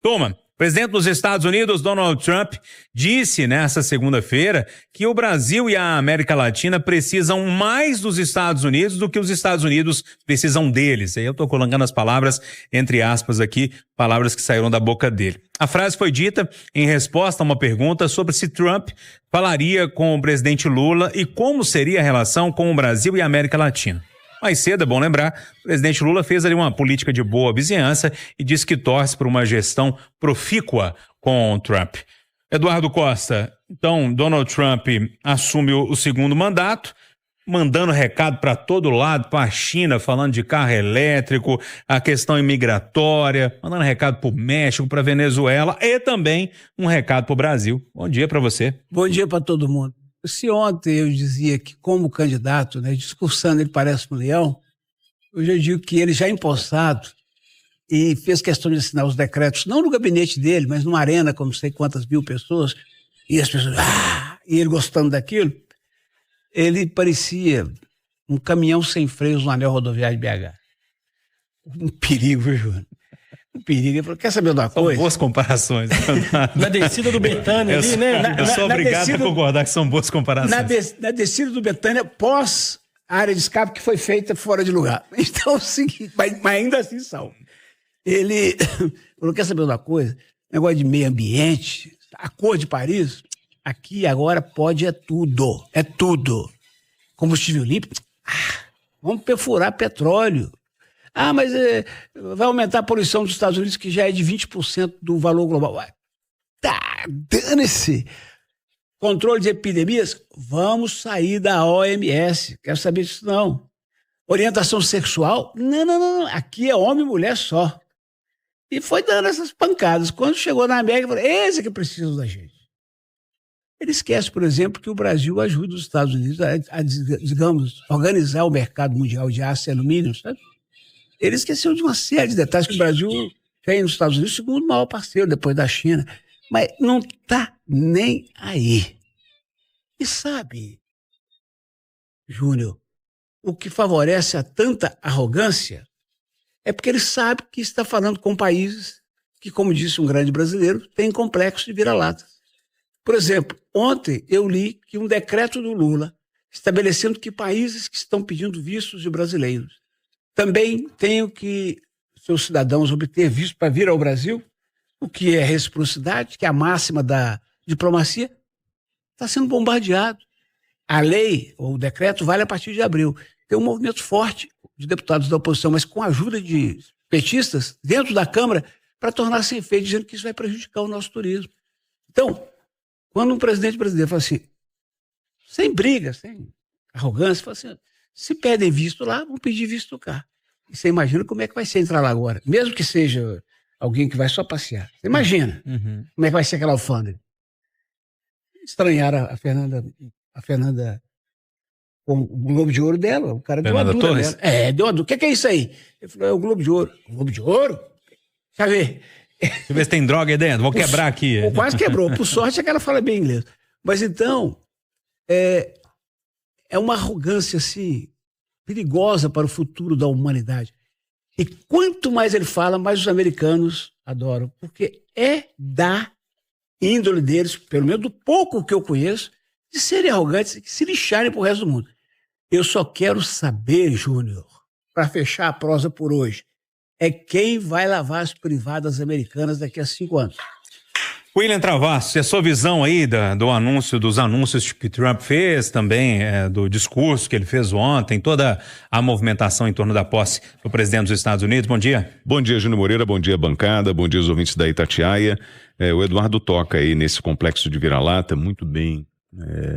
Toma. O presidente dos Estados Unidos, Donald Trump, disse nesta segunda-feira que o Brasil e a América Latina precisam mais dos Estados Unidos do que os Estados Unidos precisam deles. Aí eu estou colocando as palavras, entre aspas aqui, palavras que saíram da boca dele. A frase foi dita em resposta a uma pergunta sobre se Trump falaria com o presidente Lula e como seria a relação com o Brasil e a América Latina. Mais cedo, é bom lembrar, o presidente Lula fez ali uma política de boa vizinhança e disse que torce por uma gestão profícua com Trump. Eduardo Costa, então Donald Trump assume o segundo mandato, mandando recado para todo lado, para a China, falando de carro elétrico, a questão imigratória, mandando recado para o México, para a Venezuela e também um recado para o Brasil. Bom dia para você. Bom dia para todo mundo. Se ontem eu dizia que, como candidato, discursando, ele parece um leão, hoje eu digo que ele já empossado e fez questão de assinar os decretos, não no gabinete dele, mas numa arena com não sei quantas mil pessoas, e as pessoas, e ele gostando daquilo, ele parecia um caminhão sem freios no anel rodoviário de BH. Um perigo, viu, Júnior? Um perigo. Ele falou, quer saber de uma coisa? São boas comparações. Na descida do Betânia ali, né? Eu sou obrigado a concordar que são boas comparações. Na descida do Betânia, pós área de escape que foi feita fora de lugar. Então é o seguinte, mas ainda assim são. Ele falou, quer saber de uma coisa? Negócio de meio ambiente, Acordo de Paris, aqui agora pode tudo. É tudo. Combustível limpo, vamos perfurar petróleo. Mas vai aumentar a poluição dos Estados Unidos, que já é de 20% do valor global. Dane-se. Controle de epidemias, vamos sair da OMS. Quero saber disso, não. Orientação sexual, não. Aqui é homem e mulher só. E foi dando essas pancadas. Quando chegou na América, falou, esse que precisa da gente. Ele esquece, por exemplo, que o Brasil ajuda os Estados Unidos a digamos, organizar o mercado mundial de aço e alumínio, sabe? Ele esqueceu de uma série de detalhes que o Brasil tem nos Estados Unidos, o segundo maior parceiro depois da China. Mas não está nem aí. E sabe, Júnior, o que favorece a tanta arrogância é porque ele sabe que está falando com países que, como disse um grande brasileiro, têm complexo de vira-lata. Por exemplo, ontem eu li que um decreto do Lula estabelecendo que países que estão pedindo vistos de brasileiros também tenham que seus cidadãos obter visto para vir ao Brasil, o que é reciprocidade, que é a máxima da diplomacia, está sendo bombardeado. A lei, ou o decreto, vale a partir de abril. Tem um movimento forte de deputados da oposição, mas com a ajuda de petistas dentro da Câmara, para tornar sem efeito, dizendo que isso vai prejudicar o nosso turismo. Então, quando um presidente brasileiro fala assim, sem briga, sem arrogância, fala assim, se pedem visto lá, vão pedir visto cá. E você imagina como é que vai ser entrar lá agora. Mesmo que seja alguém que vai só passear. Você imagina como é que vai ser aquela alfândega. Estranharam a Fernanda com o Globo de Ouro dela. O cara deu uma dura dela. Deu uma dura. O que é isso aí? Ele falou, é o Globo de Ouro. Globo de Ouro? Deixa eu ver. Deixa eu ver se tem droga aí dentro. Vou quebrar aqui. Quase quebrou. Por sorte é que ela fala bem inglês. Mas então, é uma arrogância, assim, perigosa para o futuro da humanidade. E quanto mais ele fala, mais os americanos adoram. Porque é da índole deles, pelo menos do pouco que eu conheço, de serem arrogantes e se lixarem pro resto do mundo. Eu só quero saber, Júnior, para fechar a prosa por hoje, é quem vai lavar as privadas americanas daqui a 5 anos. William Travassos, e a sua visão aí dos anúncios que Trump fez, também do discurso que ele fez ontem, toda a movimentação em torno da posse do presidente dos Estados Unidos. Bom dia. Bom dia, Júnior Moreira, bom dia, bancada, bom dia, os ouvintes da Itatiaia. O Eduardo toca aí nesse complexo de vira-lata, muito bem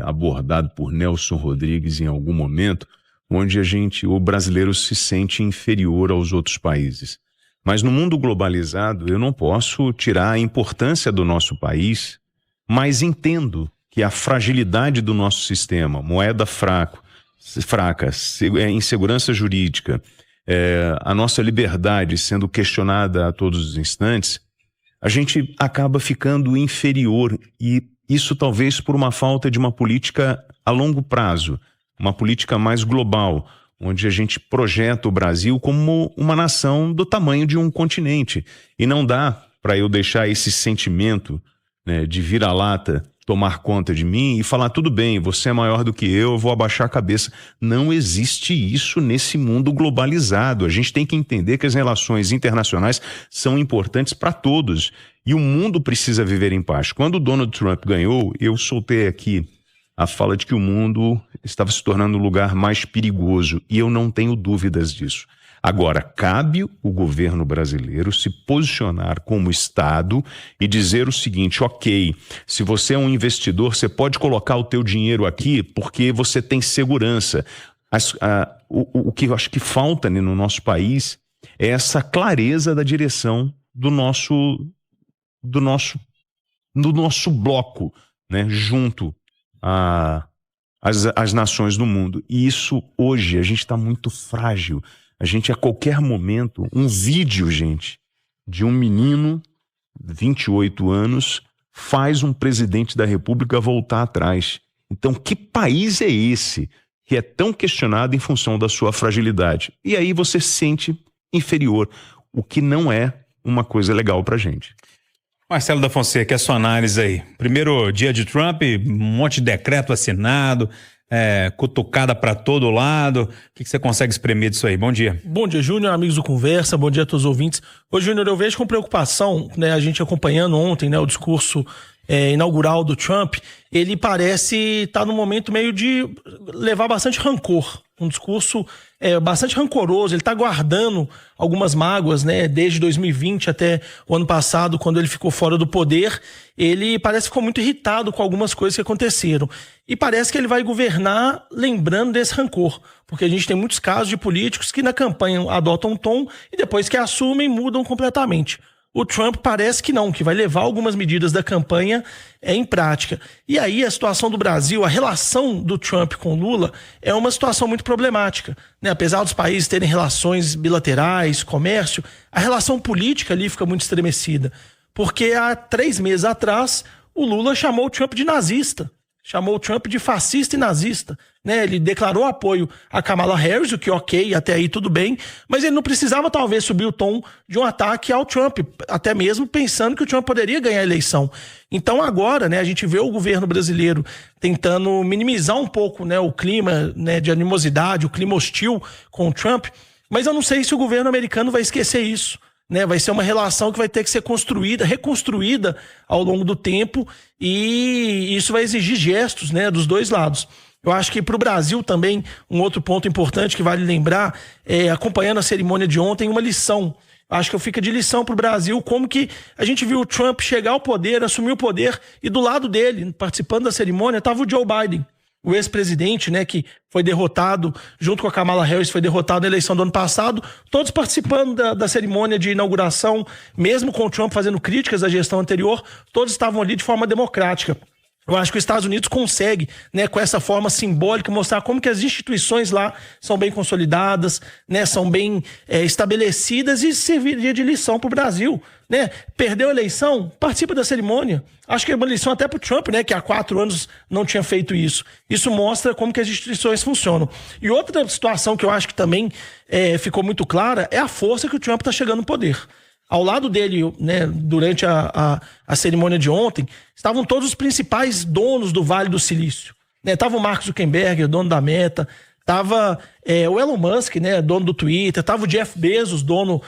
abordado por Nelson Rodrigues em algum momento, onde o brasileiro se sente inferior aos outros países. Mas no mundo globalizado, eu não posso tirar a importância do nosso país, mas entendo que a fragilidade do nosso sistema, moeda fraca, insegurança jurídica, a nossa liberdade sendo questionada a todos os instantes, a gente acaba ficando inferior, e isso talvez por uma falta de uma política a longo prazo, uma política mais global, onde a gente projeta o Brasil como uma nação do tamanho de um continente. E não dá para eu deixar esse sentimento, né, de vira-lata tomar conta de mim e falar, tudo bem, você é maior do que eu vou abaixar a cabeça. Não existe isso nesse mundo globalizado. A gente tem que entender que as relações internacionais são importantes para todos e o mundo precisa viver em paz. Quando o Donald Trump ganhou, eu soltei aqui a fala de que o mundo estava se tornando um lugar mais perigoso e eu não tenho dúvidas disso. Agora, cabe o governo brasileiro se posicionar como Estado e dizer o seguinte, ok, se você é um investidor, você pode colocar o teu dinheiro aqui porque você tem segurança. O que eu acho que falta, né, no nosso país é essa clareza da direção do nosso bloco, né, junto às nações do mundo. E isso, hoje, a gente está muito frágil. A gente, a qualquer momento, um vídeo, gente, de um menino, 28 anos, faz um presidente da República voltar atrás. Então, que país é esse que é tão questionado em função da sua fragilidade? E aí você se sente inferior, o que não é uma coisa legal pra gente. Marcelo da Fonseca, a sua análise aí. Primeiro dia de Trump, um monte de decreto assinado, cutucada para todo lado. O que você consegue espremer disso aí? Bom dia. Bom dia, Júnior, amigos do Conversa, bom dia a todos os ouvintes. Ô, Júnior, eu vejo com preocupação, né, a gente acompanhando ontem, né, o discurso inaugural do Trump, ele parece estar num momento meio de levar bastante rancor, um discurso bastante rancoroso, ele está guardando algumas mágoas, né, desde 2020 até o ano passado, quando ele ficou fora do poder, ele parece que ficou muito irritado com algumas coisas que aconteceram. E parece que ele vai governar lembrando desse rancor, porque a gente tem muitos casos de políticos que na campanha adotam um tom e depois que assumem mudam completamente. O Trump parece que não, que vai levar algumas medidas da campanha em prática. E aí a situação do Brasil, a relação do Trump com Lula é uma situação muito problemática, né? Apesar dos países terem relações bilaterais, comércio, a relação política ali fica muito estremecida. Porque há 3 meses atrás, o Lula chamou o Trump de nazista. Chamou o Trump de fascista e nazista, né? Ele declarou apoio a Kamala Harris, o que ok, até aí tudo bem, mas ele não precisava talvez subir o tom de um ataque ao Trump, até mesmo pensando que o Trump poderia ganhar a eleição. Então agora, né, a gente vê o governo brasileiro tentando minimizar um pouco, né, o clima, né, de animosidade, o clima hostil com o Trump, mas eu não sei se o governo americano vai esquecer isso. Né, vai ser uma relação que vai ter que ser construída, reconstruída ao longo do tempo e isso vai exigir gestos, né, dos dois lados. Eu acho que para o Brasil também, um outro ponto importante que vale lembrar, acompanhando a cerimônia de ontem, uma lição. Acho que fica de lição para o Brasil como que a gente viu o Trump chegar ao poder, assumir o poder e do lado dele, participando da cerimônia, estava o Joe Biden. O ex-presidente, né, que foi derrotado, junto com a Kamala Harris, foi derrotado na eleição do ano passado, todos participando da cerimônia de inauguração, mesmo com o Trump fazendo críticas à gestão anterior, todos estavam ali de forma democrática. Eu acho que os Estados Unidos consegue, né, com essa forma simbólica, mostrar como que as instituições lá são bem consolidadas, né, são bem estabelecidas e serviria de lição para o Brasil. Né? Perdeu a eleição, participa da cerimônia. Acho que é uma lição até para o Trump, né, que há 4 anos não tinha feito isso. Isso mostra como que as instituições funcionam. E outra situação que eu acho que também ficou muito clara é a força que o Trump está chegando no poder. Ao lado dele, né, durante a cerimônia de ontem, estavam todos os principais donos do Vale do Silício. Estava o Mark Zuckerberg, dono da Meta, estava o Elon Musk, né, dono do Twitter, estava o Jeff Bezos, dono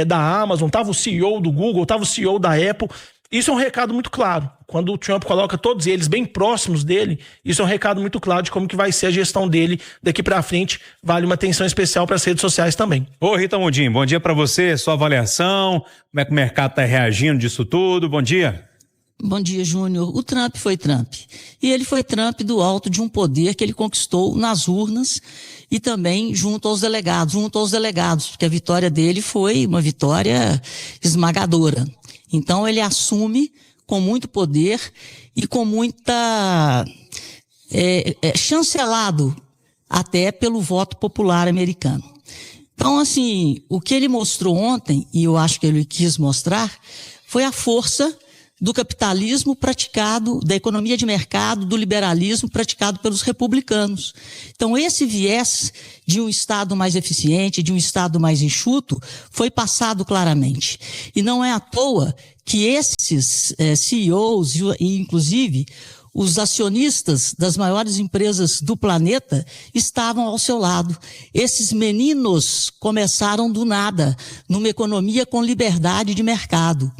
da Amazon, estava o CEO do Google, estava o CEO da Apple. Isso é um recado muito claro. Quando o Trump coloca todos eles bem próximos dele, isso é um recado muito claro de como que vai ser a gestão dele daqui para frente. Vale uma atenção especial para as redes sociais também. Ô, Rita Mundim, bom dia para você, sua avaliação, como é que o mercado está reagindo disso tudo, bom dia. Bom dia, Júnior. O Trump foi Trump. E ele foi Trump do alto de um poder que ele conquistou nas urnas e também junto aos delegados, porque a vitória dele foi uma vitória esmagadora. Então ele assume com muito poder e com muita chancelado até pelo voto popular americano. Então, assim, o que ele mostrou ontem, e eu acho que ele quis mostrar, foi a força do capitalismo praticado, da economia de mercado, do liberalismo praticado pelos republicanos. Então, esse viés de um Estado mais eficiente, de um Estado mais enxuto, foi passado claramente. E não é à toa que esses CEOs, e inclusive os acionistas das maiores empresas do planeta, estavam ao seu lado. Esses meninos começaram do nada, numa economia com liberdade de mercado.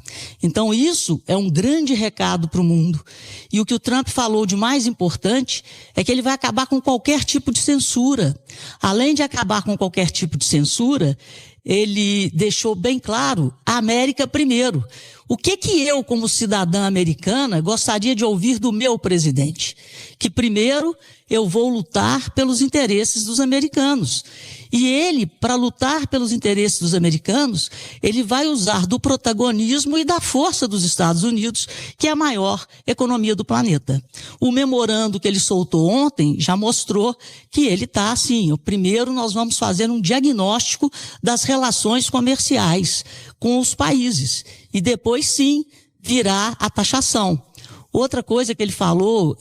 Então isso é um grande recado para o mundo. E o que o Trump falou de mais importante é que ele vai acabar com qualquer tipo de censura. Além de acabar com qualquer tipo de censura, ele deixou bem claro a América primeiro. O que eu, como cidadã americana, gostaria de ouvir do meu presidente? Que primeiro eu vou lutar pelos interesses dos americanos. E ele, para lutar pelos interesses dos americanos, ele vai usar do protagonismo e da força dos Estados Unidos, que é a maior economia do planeta. O memorando que ele soltou ontem já mostrou que ele está assim. Primeiro nós vamos fazer um diagnóstico das relações comerciais com os países. E depois sim virá a taxação. Outra coisa que ele falou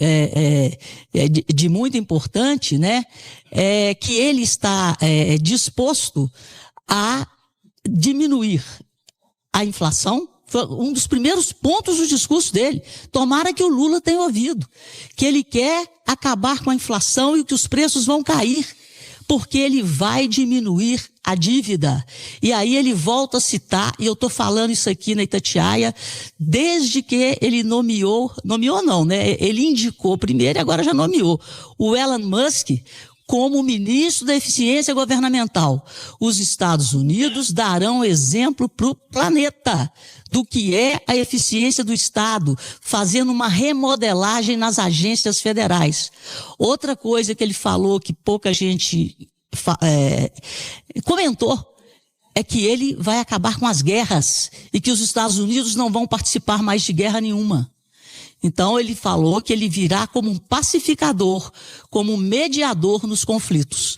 de muito importante, né, é que ele está disposto a diminuir a inflação. Foi um dos primeiros pontos do discurso dele. Tomara que o Lula tenha ouvido. Que ele quer acabar com a inflação e que os preços vão cair, porque ele vai diminuir a dívida. E aí ele volta a citar, e eu estou falando isso aqui na Itatiaia, desde que ele nomeou não, né? Ele indicou primeiro e agora já nomeou o Elon Musk como ministro da eficiência governamental. Os Estados Unidos darão exemplo para o planeta do que é a eficiência do Estado, fazendo uma remodelagem nas agências federais. Outra coisa que ele falou que pouca gente comentou é que ele vai acabar com as guerras e que os Estados Unidos não vão participar mais de guerra nenhuma. Então ele falou que ele virá como um pacificador, como um mediador nos conflitos.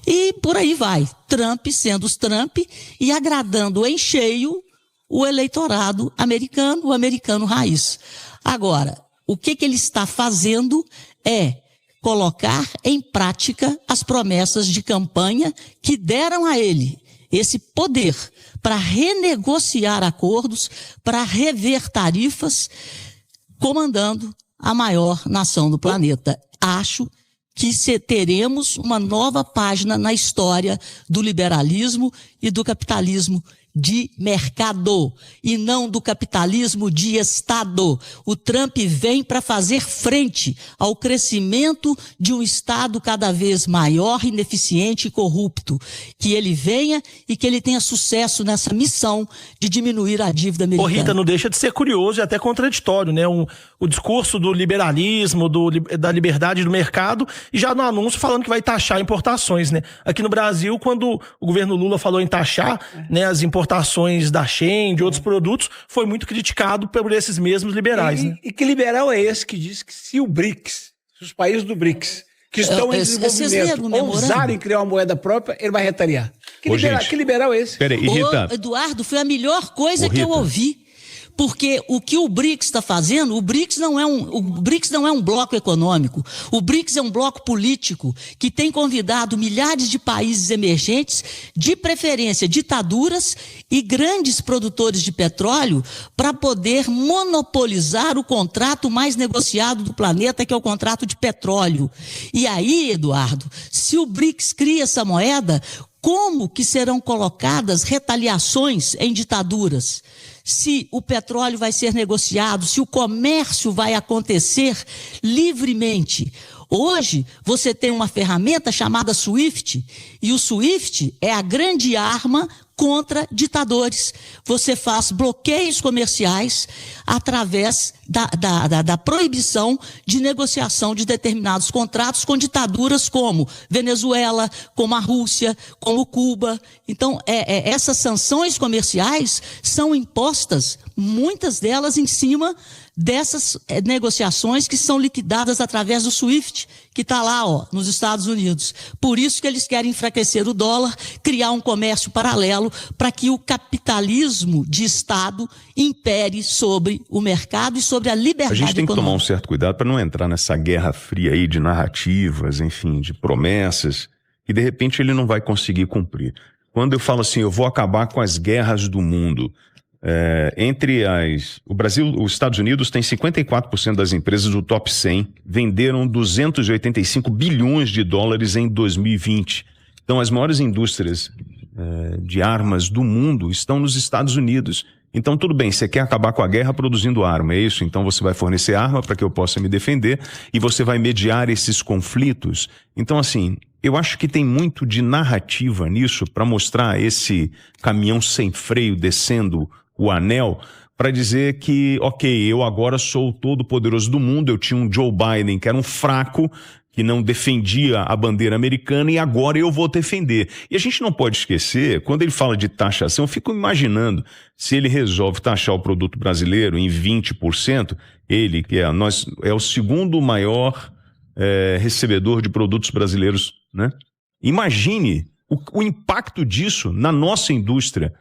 E por aí vai, Trump sendo os Trump e agradando em cheio o eleitorado americano, o americano raiz. Agora, o que ele está fazendo é colocar em prática as promessas de campanha que deram a ele esse poder para renegociar acordos, para rever tarifas, comandando a maior nação do planeta. Acho que teremos uma nova página na história do liberalismo e do capitalismo de mercado e não do capitalismo de Estado. O Trump vem para fazer frente ao crescimento de um Estado cada vez maior, ineficiente e corrupto. Que ele venha e que ele tenha sucesso nessa missão de diminuir a dívida americana. Rita, não deixa de ser curioso e até contraditório, né? O discurso do liberalismo, da liberdade do mercado, e já no anúncio falando que vai taxar importações, né? Aqui no Brasil, quando o governo Lula falou em taxar, né, as importações da Shein, de outros produtos, foi muito criticado por esses mesmos liberais. Né? E que liberal é esse que diz que se o BRICS, os países do BRICS, que estão em desenvolvimento, ousarem criar uma moeda própria, ele vai retaliar. Que liberal é esse? Peraí, Rita. Eduardo, foi a melhor coisa que eu ouvi. Porque o que o BRICS está fazendo, o BRICS não é um bloco econômico, o BRICS é um bloco político que tem convidado milhares de países emergentes, de preferência ditaduras e grandes produtores de petróleo, para poder monopolizar o contrato mais negociado do planeta, que é o contrato de petróleo. E aí, Eduardo, se o BRICS cria essa moeda, como que serão colocadas retaliações em ditaduras? Se o petróleo vai ser negociado, se o comércio vai acontecer livremente. Hoje, você tem uma ferramenta chamada SWIFT, e o SWIFT é a grande arma contra ditadores. Você faz bloqueios comerciais através da proibição de negociação de determinados contratos com ditaduras como Venezuela, como a Rússia, como Cuba. Então, essas sanções comerciais são impostas, muitas delas em cima dessas negociações que são liquidadas através do SWIFT, que está lá, nos Estados Unidos. Por isso que eles querem enfraquecer o dólar, criar um comércio paralelo para que o capitalismo de Estado impere sobre o mercado e sobre a liberdade A gente tem que econômica. tomar um certo cuidado para não entrar nessa guerra fria aí de narrativas, enfim, de promessas, e de repente ele não vai conseguir cumprir. Quando eu falo assim, eu vou acabar com as guerras do mundo, o Brasil, os Estados Unidos têm 54% das empresas do top 100, venderam 285 bilhões de dólares em 2020. Então, as maiores indústrias de armas do mundo estão nos Estados Unidos. Então, tudo bem, você quer acabar com a guerra produzindo arma, é isso? Então, você vai fornecer arma para que eu possa me defender e você vai mediar esses conflitos. Então, assim, eu acho que tem muito de narrativa nisso para mostrar esse caminhão sem freio descendo o anel, para dizer que, ok, eu agora sou o todo-poderoso do mundo, eu tinha um Joe Biden que era um fraco, que não defendia a bandeira americana, e agora eu vou defender. E a gente não pode esquecer, quando ele fala de taxação, eu fico imaginando, se ele resolve taxar o produto brasileiro em 20%, ele, que é o segundo maior recebedor de produtos brasileiros, né? Imagine o impacto disso na nossa indústria,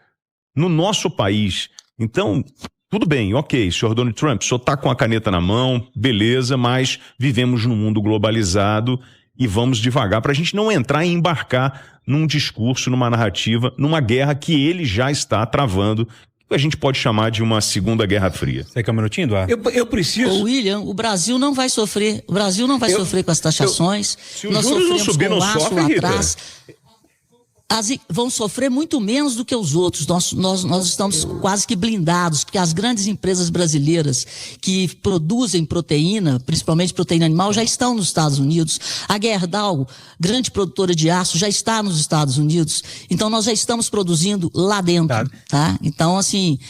no nosso país. Então, tudo bem, ok, senhor Donald Trump, o senhor está com a caneta na mão, beleza, mas vivemos num mundo globalizado e vamos devagar para a gente não entrar e embarcar num discurso, numa narrativa, numa guerra que ele já está travando, que a gente pode chamar de uma segunda guerra fria. Você quer um minutinho, Eduardo? Eu preciso... William, o Brasil não vai sofrer. O Brasil não vai sofrer com as taxações. Se os juros não subir, não sofre, Rita. Vão sofrer muito menos do que os outros. Nós estamos quase que blindados, porque as grandes empresas brasileiras que produzem proteína, principalmente proteína animal, já estão nos Estados Unidos. A Gerdau, grande produtora de aço, já está nos Estados Unidos. Então, nós já estamos produzindo lá dentro. Tá? Então, assim,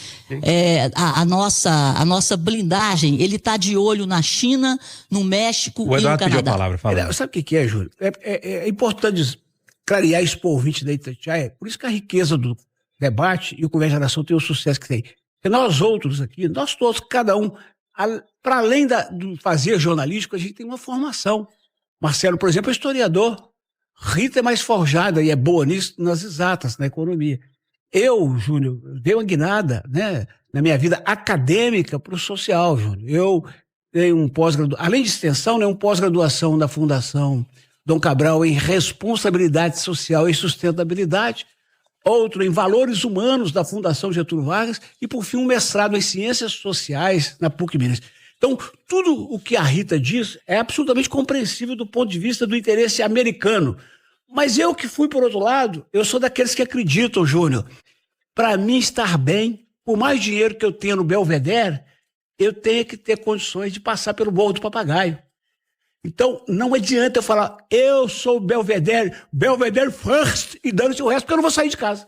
a nossa blindagem, ele está de olho na China, no México e no Canadá. O Eduardo pediu a palavra, fala. Sabe o que é, Júlio? É importante clarear isso para o ouvinte da Itatiaia. Por isso que a riqueza do debate e o Conversa da Nação tem o sucesso que tem. Porque nós outros aqui, nós todos, cada um, para além do fazer jornalístico, a gente tem uma formação. Marcelo, por exemplo, é historiador. Rita é mais forjada e é boa nisso, nas exatas, na economia. Eu, Júnior, dei uma guinada, né, na minha vida acadêmica para o social, Júnior. Eu tenho um pós-graduação, além de extensão, né, um pós-graduação da Fundação Dom Cabral em responsabilidade social e sustentabilidade, outro em valores humanos da Fundação Getúlio Vargas e, por fim, um mestrado em ciências sociais na PUC Minas. Então, tudo o que a Rita diz é absolutamente compreensível do ponto de vista do interesse americano. Mas eu que fui por outro lado, eu sou daqueles que acreditam, Júnior, para mim estar bem, por mais dinheiro que eu tenha no Belvedere, eu tenho que ter condições de passar pelo Morro do Papagaio. Então, não adianta eu falar, eu sou Belvedere first, e dando-se o resto, porque eu não vou sair de casa.